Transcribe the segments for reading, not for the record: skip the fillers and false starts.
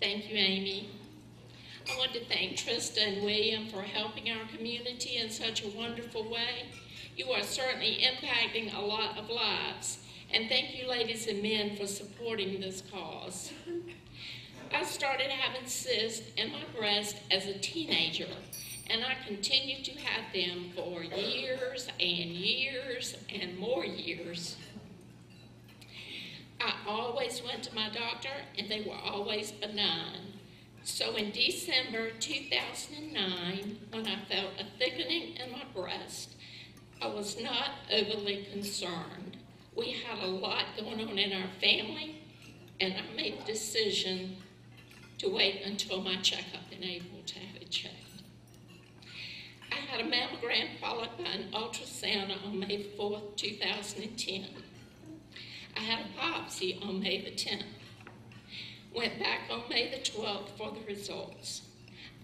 Thank you, Amy. I want to thank Trista and William for helping our community in such a wonderful way. You are certainly impacting a lot of lives. And thank you, ladies and men, for supporting this cause. I started having cysts in my breast as a teenager, and I continued to have them for years and years and more years. I always went to my doctor, and they were always benign. So in December 2009, when I felt a thickening in my breast, I was not overly concerned. We had a lot going on in our family, and I made the decision to wait until my checkup and able to have it checked. I had a mammogram followed by an ultrasound on May 4th, 2010. I had a biopsy on May the 10th. Went back on May the 12th for the results.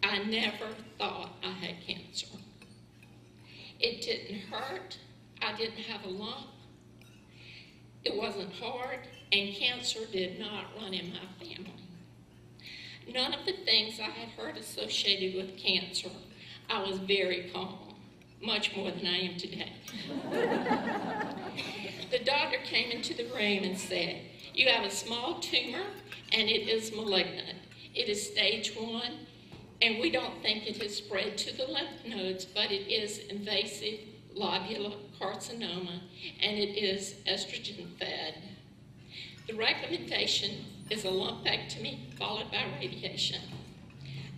I never thought I had cancer. It didn't hurt. I didn't have a lump. It wasn't hard, and cancer did not run in my family. None of the things I had heard associated with cancer, I was very calm, much more than I am today. The doctor came into the room and said, "You have a small tumor, and it is malignant. It is stage 1, and we don't think it has spread to the lymph nodes, but it is invasive lobular carcinoma, and it is estrogen-fed. The recommendation is a lumpectomy followed by radiation."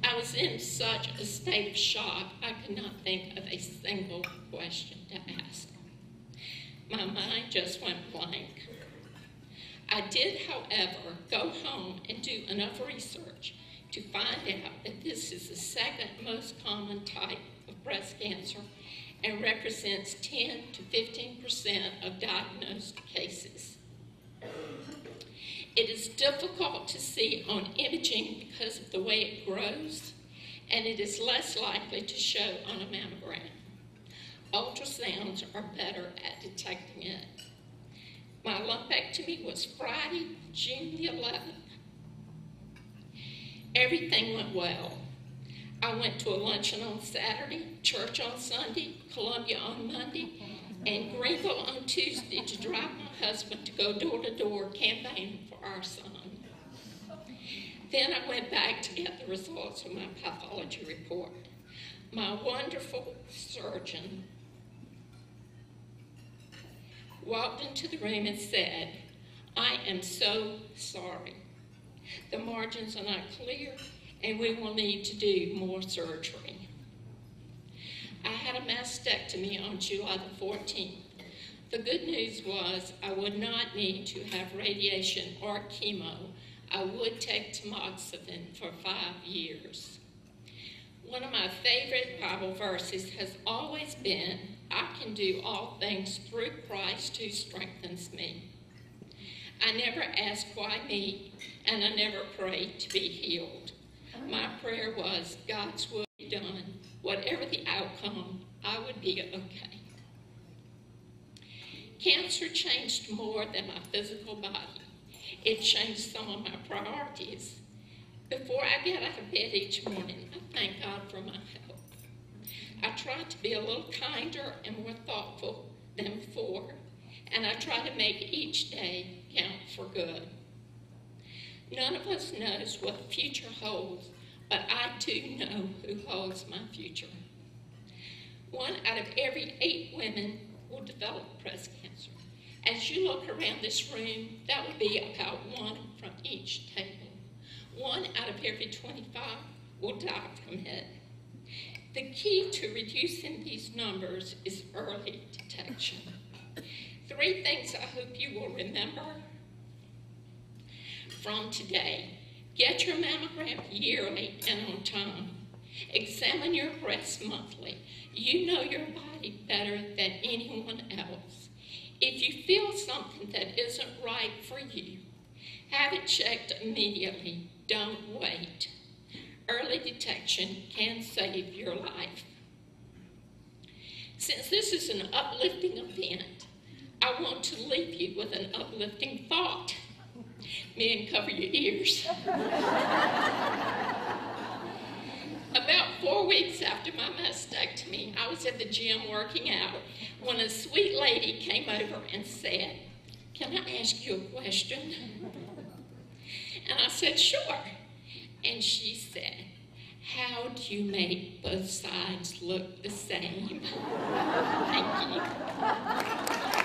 I was in such a state of shock, I could not think of a single question to ask. My mind just went blank. I did, however, go home and do enough research to find out that this is the second most common type of breast cancer and represents 10 to 15% of diagnosed cases. It is difficult to see on imaging because of the way it grows, and it is less likely to show on a mammogram. Ultrasounds are better at detecting it. My lumpectomy was Friday, June the 11th. Everything went well. I went to a luncheon on Saturday, church on Sunday, Columbia on Monday, and Greenville on Tuesday to drive my husband to go door to door campaigning for our son. Then I went back to get the results of my pathology report. My wonderful surgeon walked into the room and said, "I am so sorry. The margins are not clear, and we will need to do more surgery." I had a mastectomy on July the 14th. The good news was I would not need to have radiation or chemo. I would take tamoxifen for 5 years. One of my favorite Bible verses has always been, "I can do all things through Christ who strengthens me." I never asked why me, and I never prayed to be healed. My prayer was, God's will be done. Whatever the outcome, I would be okay. Cancer changed more than my physical body. It changed some of my priorities. Before I get out of bed each morning, I thank God for my health. I try to be a little kinder and more thoughtful than before, and I try to make each day count for good. None of us knows what the future holds, but I do know who holds my future. 1 out of every 8 women will develop breast cancer. As you look around this room, that would be about 1 from each table. 1 out of every 25 will die from it. The key to reducing these numbers is early detection. 3 things I hope you will remember from today. Get your mammogram yearly and on time. Examine your breasts monthly. You know your body better than anyone else. If you feel something that isn't right for you, have it checked immediately. Don't wait. Early detection can save your life. Since this is an uplifting event, I want to leave you with an uplifting thought. Men, cover your ears. weeks after my mastectomy, I was at the gym working out when a sweet lady came over and said, "Can I ask you a question?" And I said, "Sure." And she said, "How do you make both sides look the same?" Thank you.